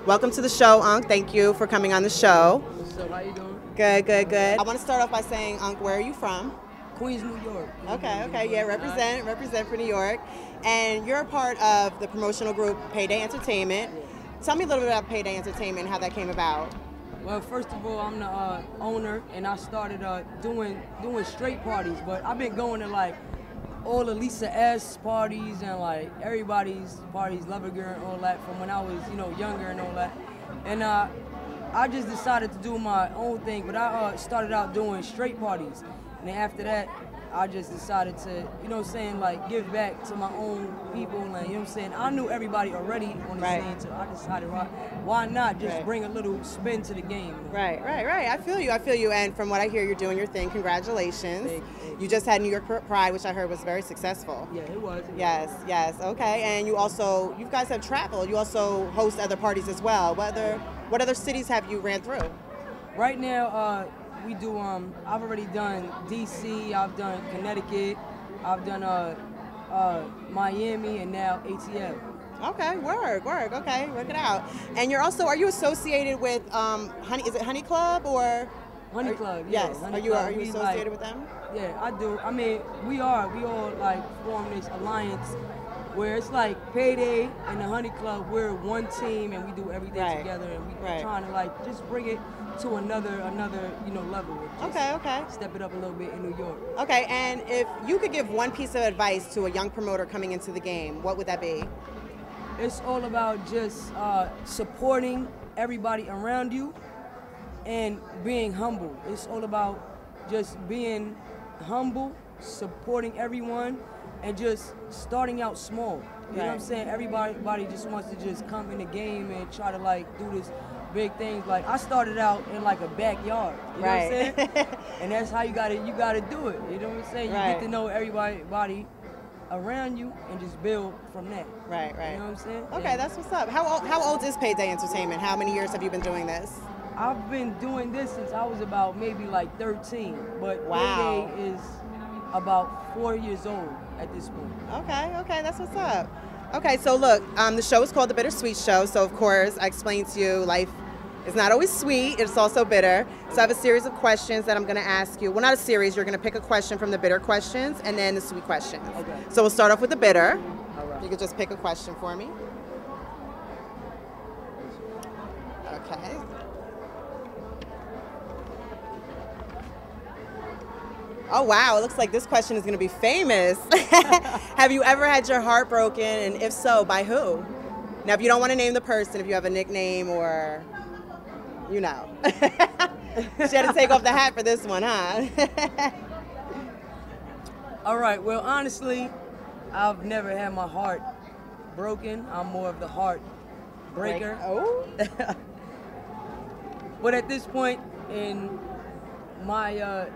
Welcome to the show, Unc. Thank you for coming on the show. What's up? How you doing? Good, good, good. I want to start off by saying, Unc, where are you from? Queens, New York. Okay, yeah, represent for New York. And you're a part of the promotional group Payday Entertainment. Tell me a little bit about Payday Entertainment and how that came about. Well, first of all, I'm the owner, and I started doing straight parties. But I've been going to like all the Lisa S parties and like everybody's parties, Lover Girl and all that, from when I was younger and all that. And I just decided to do my own thing. But I started out doing straight parties, and then after that, I just decided to, like give back to my own people, and I knew everybody already on the scene, so I decided, why not just bring a little spin to the game? Right. I feel you. And from what I hear, you're doing your thing. Congratulations. Thank you. You just had New York Pride, which I heard was very successful. Yeah, it was. Yes. Okay. And you guys have traveled. You also host other parties as well. What other cities have you ran through? Right now, we do. I've already done DC. I've done Connecticut. I've done Miami, and now ATL. Okay, work. Okay, work it out. And are you associated with Honey? Is it Honey Club or? Honey Club. Yes. Honey Are you associated with them? Yeah, I do. I mean, we all like form this alliance where it's like Payday and the Honey Club. We're one team and we do everything together, and we're trying to like just bring it to another level. Okay. Step it up a little bit in New York. Okay, and if you could give one piece of advice to a young promoter coming into the game, what would that be? It's all about just supporting everybody around you and being humble. It's all about just being humble, supporting everyone, and just starting out small. You know what I'm saying? Everybody just wants to just come in the game and try to like do this big things. Like I started out in like a backyard. You know what I'm saying? And that's how you gotta do it. You know what I'm saying? You get to know everybody around you and just build from that. Right. You know what I'm saying? Okay, that's what's up. How old is Payday Entertainment? How many years have you been doing this? I've been doing this since I was about maybe like 13, but Payday is about 4 years old at this point. Okay, that's what's up. Okay, so look, the show is called The Bittersweet Show, so of course I explained to you life is not always sweet, it's also bitter. So I have a series of questions that I'm going to ask you. Well, not a series, you're going to pick a question from the bitter questions and then the sweet questions. Okay. So we'll start off with the bitter. All right. You could just pick a question for me. Okay. Oh, wow. It looks like this question is going to be famous. Have you ever had your heart broken, and if so, by who? Now, if you don't want to name the person, if you have a nickname or, She had to take off the hat for this one, huh? All right. Well, honestly, I've never had my heart broken. I'm more of the heart breaker. Oh. But at this point in my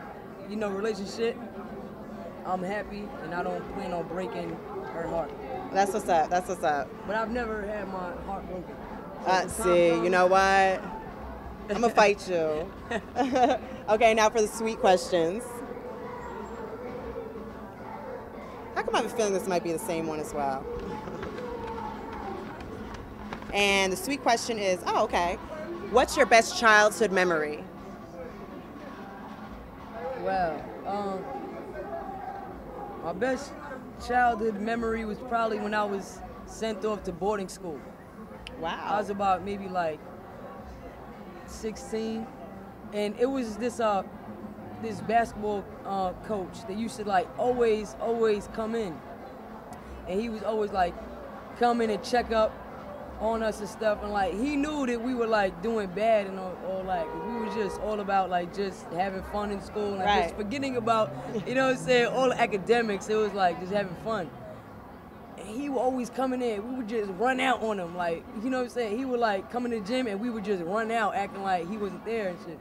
relationship, I'm happy and I don't plan on breaking her heart. That's what's up. But I've never had my heart broken. You know what? I'm gonna fight you. Okay, now for the sweet questions. How come I have a feeling this might be the same one as well? And the sweet question is, what's your best childhood memory? Well, my best childhood memory was probably when I was sent off to boarding school. Wow. I was about maybe like 16, and it was this basketball coach that used to like always come in, and he was always like come in and check up on us and stuff, and like he knew that we were like doing bad and all like we were just all about like just having fun in school and just forgetting about all the academics. It was like just having fun. And he would always come in there, we would just run out on him, like he would like come in the gym and we would just run out acting like he wasn't there and shit.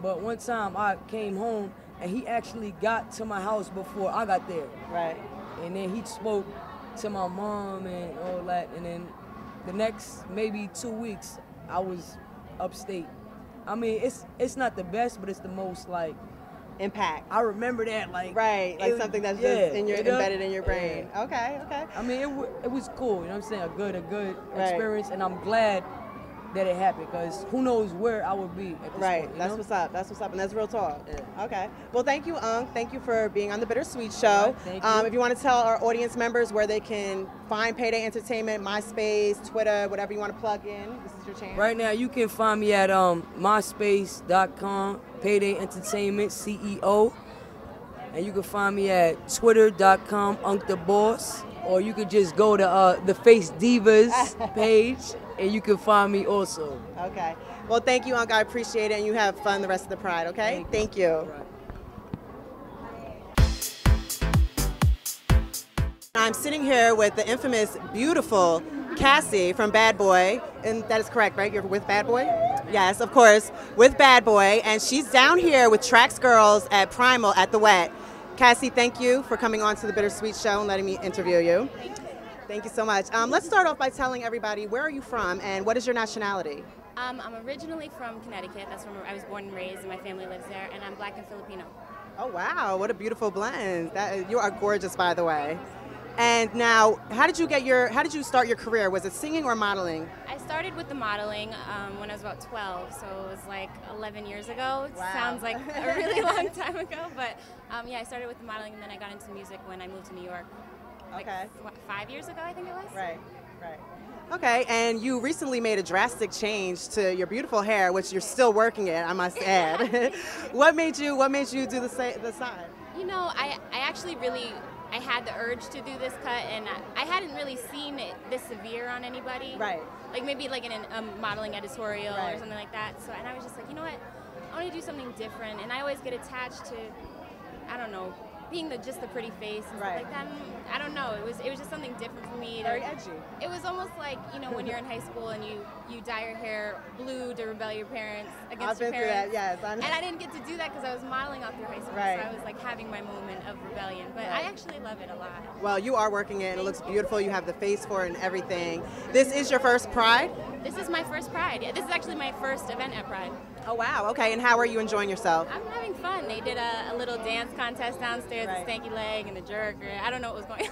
But one time I came home and he actually got to my house before I got there. Right. And then he spoke to my mom and all that, and then the next maybe 2 weeks, I was upstate. I mean, it's not the best, but it's the most like impact. I remember that like something that's just embedded in your brain. Okay. I mean, it was cool. You know what I'm saying? A good experience, and I'm glad that it happened, because who knows where I would be at this Right, point, you that's know? what's up. That's what's up, and that's real talk. Yeah. Okay. Well, thank you, Unc. Thank you for being on the Bittersweet Show. Right, thank you. If you want to tell our audience members where they can find Payday Entertainment, MySpace, Twitter, whatever you want to plug in, this is your chance. Right now, you can find me at myspace.com, Payday Entertainment, CEO. And you can find me at twitter.com, Unc the Boss. Or you could just go to the Face Divas page, and you can find me also. Okay. Well, thank you, Unc. I appreciate it, and you have fun the rest of the Pride, okay? Thank you. Right. I'm sitting here with the infamous, beautiful Cassie from Bad Boy, and that is correct, right? You're with Bad Boy? Yes, of course, with Bad Boy, and she's down here with Trax Girls at Primal at the Wet. Cassie, thank you for coming on to the Bittersweet Show and letting me interview you. Thank you so much. Let's start off by telling everybody, where are you from and what is your nationality? I'm originally from Connecticut. That's where I was born and raised, and my family lives there, and I'm Black and Filipino. Oh, wow, what a beautiful blend. You are gorgeous, by the way. And now, how did you start your career? Was it singing or modeling? I started with the modeling when I was about 12, so it was like 11 years ago. It sounds like a really long time ago, but yeah, I started with the modeling, and then I got into music when I moved to New York. Like, what, 5 years ago, I think it was? Right, right. Okay, and you recently made a drastic change to your beautiful hair, which you're still working it, I must add. What made you do the side? You know, I actually really, I had the urge to do this cut, and I hadn't really seen it this severe on anybody. Right. Like maybe like in a modeling editorial right. or something like that. So, and I was just like, you know what? I want to do something different. And I always get attached to, I don't know, being just the pretty face and right. stuff like that. And I don't know. It was just something different for me. Very edgy. It was almost like, you know, when you're in high school and you dye your hair blue to rebel your parents against your parents. I've been through that, yes. And I didn't get to do that because I was modeling all through high school. Right. So I was like having my moment of rebellion. But I actually love it a lot. Well, you are working it and it looks beautiful. You have the face for it and everything. This is your first Pride? This is my first Pride. Yeah, this is actually my first event at Pride. Oh, wow. Okay, and how are you enjoying yourself? I'm having fun. They did a little dance contest downstairs, the stanky leg and the jerk. I don't know what was going on.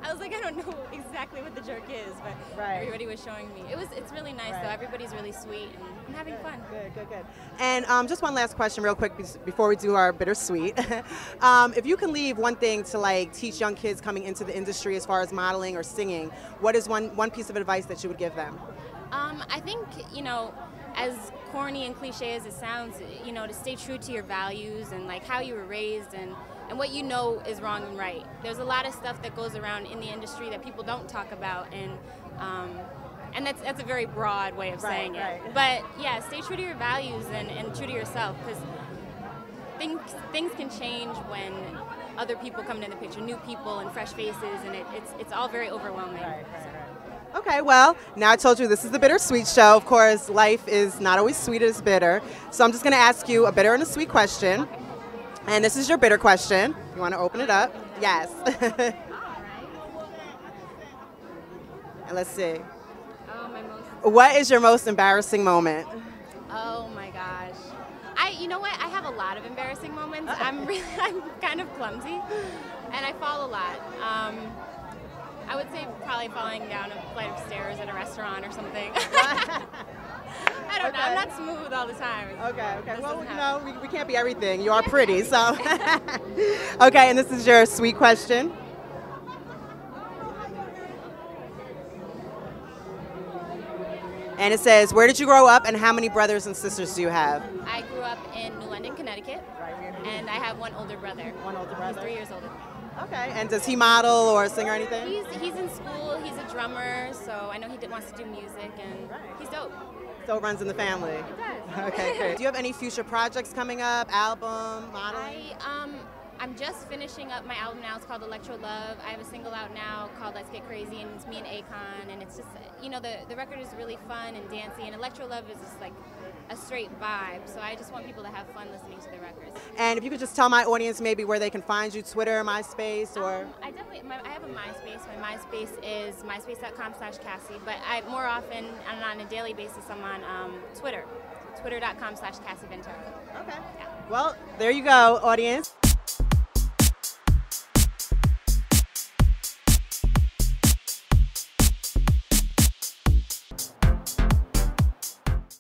I was like, I don't know exactly what the jerk is, but everybody was showing me. It's really nice, though. Everybody's really sweet, and I'm having fun. Good. And just one last question real quick before we do our bittersweet. If you can leave one thing to like teach young kids coming into the industry as far as modeling or singing, what is one piece of advice that you would give them? I think, you know, as corny and cliche as it sounds, you know, to stay true to your values and like how you were raised and what you know is wrong and right. There's a lot of stuff that goes around in the industry that people don't talk about, and that's a very broad way of saying it. But yeah, stay true to your values and true to yourself, because things can change when other people come into the picture, new people and fresh faces, and it's all very overwhelming. Okay, well, now I told you this is the Bittersweet Show. Of course, life is not always sweet, it's bitter. So I'm just going to ask you a bitter and a sweet question. Okay. And this is your bitter question. You want to open it up? Yes. And let's see. What is your most embarrassing moment? Oh my gosh. You know what? I have a lot of embarrassing moments. I'm kind of clumsy, and I fall a lot. I would say probably falling down a flight of stairs at a restaurant or something. I don't know. I'm not smooth all the time. Okay. Well, you know, we can't be everything. You are pretty, so. Okay, and this is your sweet question. And it says, where did you grow up and how many brothers and sisters do you have? I grew up in New London, Connecticut, and I have one older brother. One older brother? He's 3 years older. Okay, and does he model or sing or anything? He's in school, he's a drummer, so I know he wants to do music, and he's dope. So it runs in the family? It does. Okay, great. Do you have any future projects coming up, album, modeling? I'm just finishing up my album now. It's called Electro Love. I have a single out now called Let's Get Crazy, and it's me and Akon, and it's just, you know, the record is really fun and dancey, and Electro Love is just like a straight vibe, so I just want people to have fun listening to the records. And if you could just tell my audience maybe where they can find you, Twitter, MySpace, or? I have a MySpace. My MySpace is myspace.com/Cassie, but more often and on a daily basis I'm on Twitter, twitter.com/CassieVentura. Okay. Yeah. Well, there you go, audience.